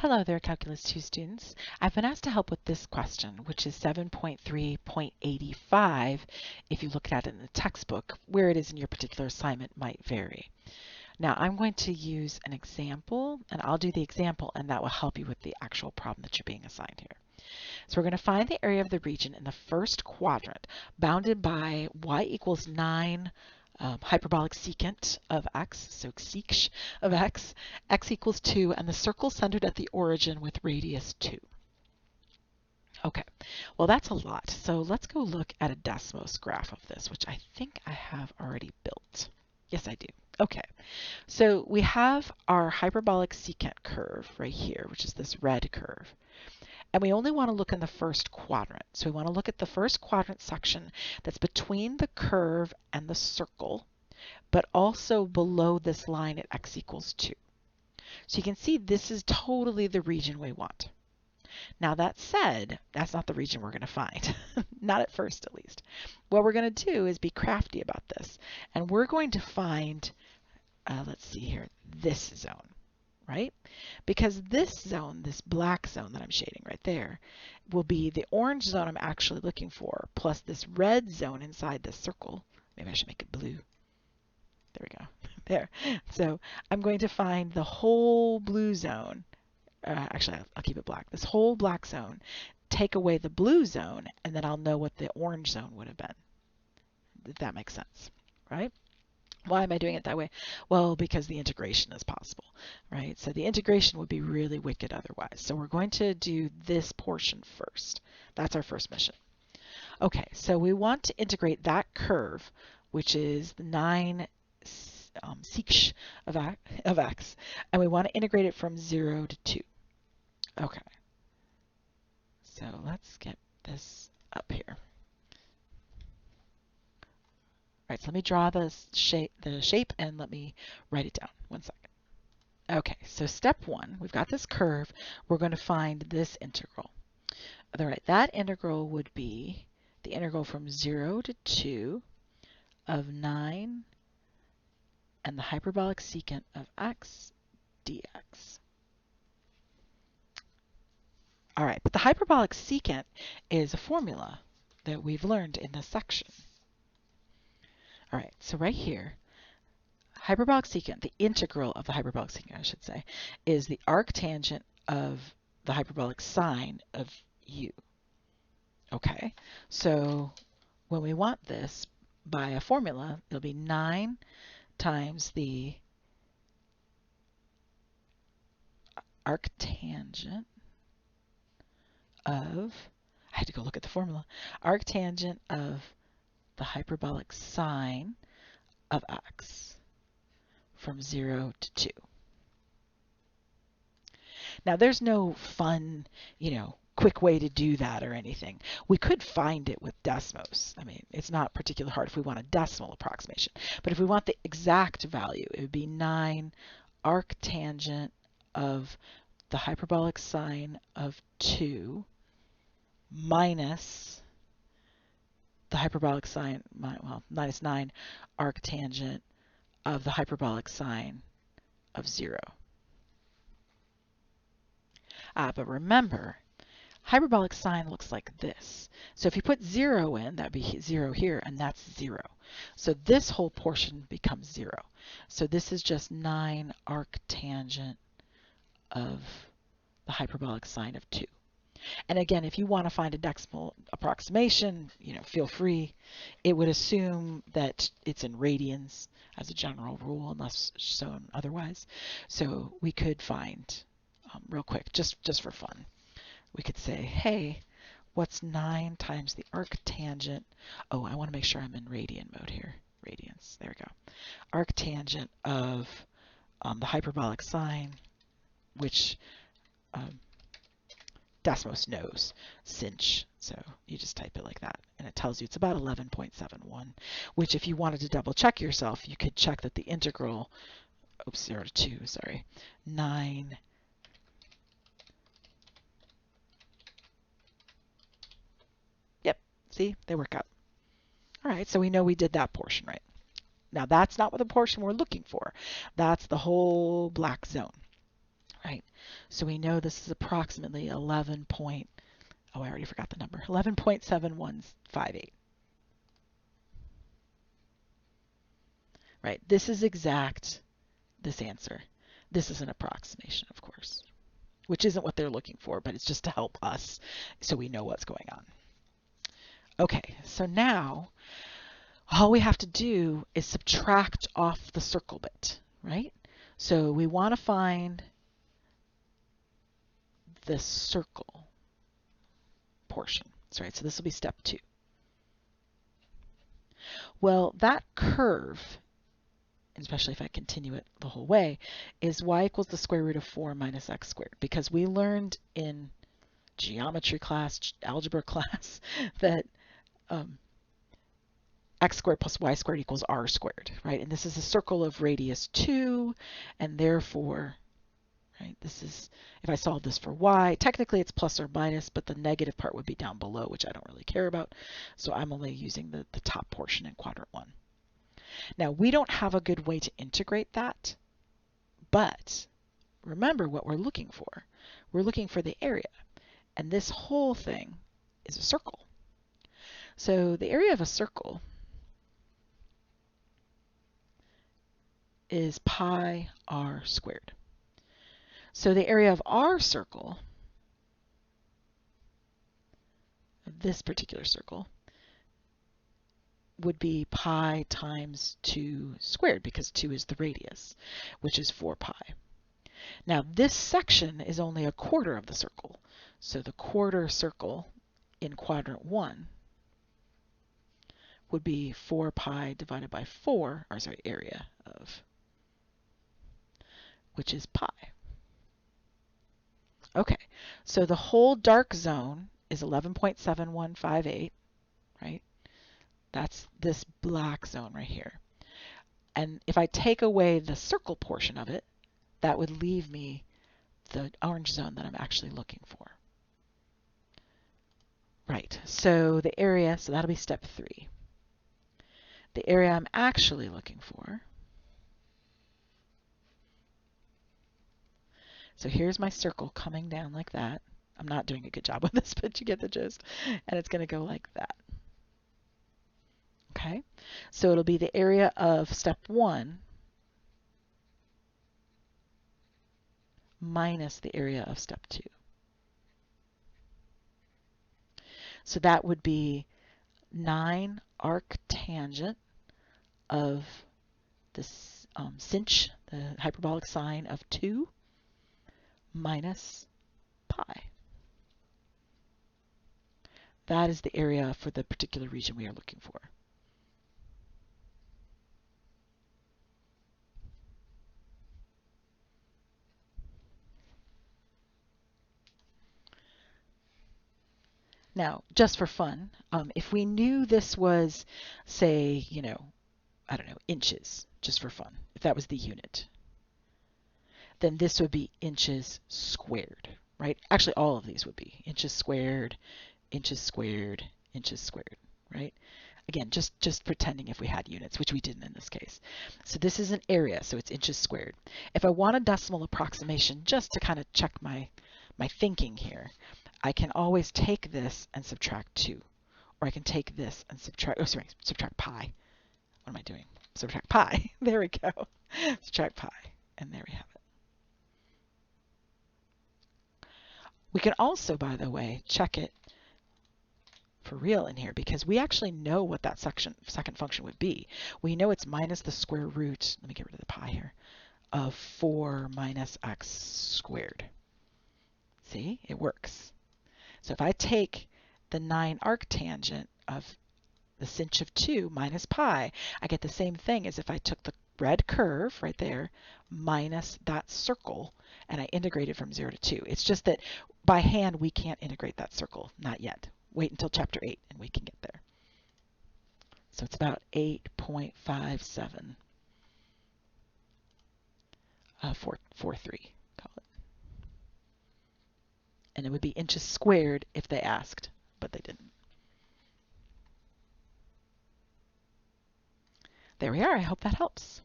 Hello there, Calculus 2 students. I've been asked to help with this question, which is 7.3.85. If you look at it in the textbook, where it is in your particular assignment might vary. Now, I'm going to use an example, and I'll do the example, and that will help you with the actual problem that you're being assigned here. So we're going to find the area of the region in the first quadrant, bounded by y equals 9 hyperbolic secant of x, so sec of x equals 2, and the circle centered at the origin with radius 2. Okay, well that's a lot. So let's go look at a Desmos graph of this, which I think I have already built. Yes, I do. Okay, so we have our hyperbolic secant curve right here, which is this red curve. And we only want to look in the first quadrant. So we want to look at the first quadrant section that's between the curve and the circle, but also below this line at x equals 2. So you can see this is totally the region we want. Now that said, that's not the region we're going to find, not at first at least. What we're going to do is be crafty about this, and we're going to find, let's see here, this zone. Right? Because this zone, this black zone that I'm shading right there, will be the orange zone I'm actually looking for, plus this red zone inside this circle. Maybe I should make it blue. There we go. There. So I'm going to find the whole blue zone. Actually, I'll keep it black. This whole black zone, take away the blue zone, and then I'll know what the orange zone would have been. If that makes sense, right? Why am I doing it that way? Well, because the integration is possible, right? So the integration would be really wicked otherwise. So we're going to do this portion first. That's our first mission. Okay, so we want to integrate that curve, which is the 9 sec of x, and we want to integrate it from 0 to 2. Okay, so let's get this up here. Right, so let me draw the shape and let me write it down. 1 second. Okay, so step 1, we've got this curve. We're going to find this integral. All right, that integral would be the integral from 0 to 2 of 9 and the hyperbolic secant of x dx. All right, but the hyperbolic secant is a formula that we've learned in this section. All right, so right here, hyperbolic secant, the integral of the hyperbolic secant, I should say, is the arctangent of the hyperbolic sine of u. Okay, so when we want this by a formula, it'll be 9 times the arctangent of, I had to go look at the formula, arctangent of the hyperbolic sine of x from 0 to 2. Now there's no fun, quick way to do that or anything. We could find it with Desmos. I mean, it's not particularly hard if we want a decimal approximation. But if we want the exact value, it would be 9 arctangent of the hyperbolic sine of 2 minus the hyperbolic sine, well, minus 9 arctangent of the hyperbolic sine of 0. But remember, hyperbolic sine looks like this. So if you put 0 in, that would be 0 here, and that's 0. So this whole portion becomes 0. So this is just 9 arctangent of the hyperbolic sine of 2. And again, if you want to find a decimal approximation, feel free. It would assume that it's in radians as a general rule, unless shown otherwise. So we could find, real quick, just for fun, we could say, hey, what's 9 times the arctangent? Oh, I want to make sure I'm in radian mode here. Radians, there we go. Arctangent of the hyperbolic sine, which Desmos knows, cinch. So you just type it like that, and it tells you it's about 11.71, which if you wanted to double check yourself, you could check that the integral, 0 to 2, sorry, 9 see, they work out. All right, so we know we did that portion right. Now that's not what the portion we're looking for. That's the whole black zone, right? So we know this is approximately 11 point, oh, I already forgot the number, 11.7158. Right, this is exact, this answer. This is an approximation, of course, which isn't what they're looking for, but it's just to help us so we know what's going on. Okay, so now all we have to do is subtract off the circle bit, right? So we want to find the circle portion. That's right, so this will be step 2. Well, that curve, especially if I continue it the whole way, is y equals the square root of 4 minus x squared. Because we learned in geometry class, algebra class, that x squared plus y squared equals r squared, right? And this is a circle of radius 2, and therefore, right, this is, if I solve this for y, technically it's plus or minus, but the negative part would be down below, which I don't really care about. So I'm only using the top portion in quadrant 1. Now, we don't have a good way to integrate that, but remember what we're looking for. We're looking for the area, and this whole thing is a circle. So the area of a circle is pi r squared. So the area of our circle, of this particular circle, would be pi times 2 squared, because 2 is the radius, which is 4 pi. Now this section is only a quarter of the circle. So the quarter circle in quadrant 1 would be 4 pi divided by 4, or sorry, area of, which is pi. Okay, so the whole dark zone is 11.7158, right? That's this black zone right here. And if I take away the circle portion of it, that would leave me the orange zone that I'm actually looking for. Right, so the area, so that'll be step 3. The area I'm actually looking for, so here's my circle coming down like that. I'm not doing a good job with this, but you get the gist. And it's going to go like that. Okay, so it'll be the area of step 1 minus the area of step 2. So that would be 9 arctangent of this sinh, the hyperbolic sine of 2, minus pi. That is the area for the particular region we are looking for. Now, just for fun, if we knew this was, say, I don't know, inches, just for fun, if that was the unit, then this would be inches squared, right? Actually, all of these would be inches squared, inches squared, inches squared, right? Again, just pretending if we had units, which we didn't in this case. So this is an area, so it's inches squared. If I want a decimal approximation, just to kind of check my thinking here, I can always take this and subtract 2. Or I can take this and subtract pi. What am I doing? Subtract pi. There we go. Subtract pi. And there we have it. We can also, by the way, check it for real in here, because we actually know what that second function would be. We know it's minus the square root, let me get rid of the pi here, of 4 minus x squared. See, it works. So if I take the 9 arctangent of the sinh of 2 minus pi, I get the same thing as if I took the red curve right there minus that circle and I integrated from 0 to 2. It's just that by hand we can't integrate that circle, not yet. Wait until chapter 8 and we can get there. So it's about 8.5743, call it. And it would be inches squared if they asked, but they didn't. There we are. I hope that helps.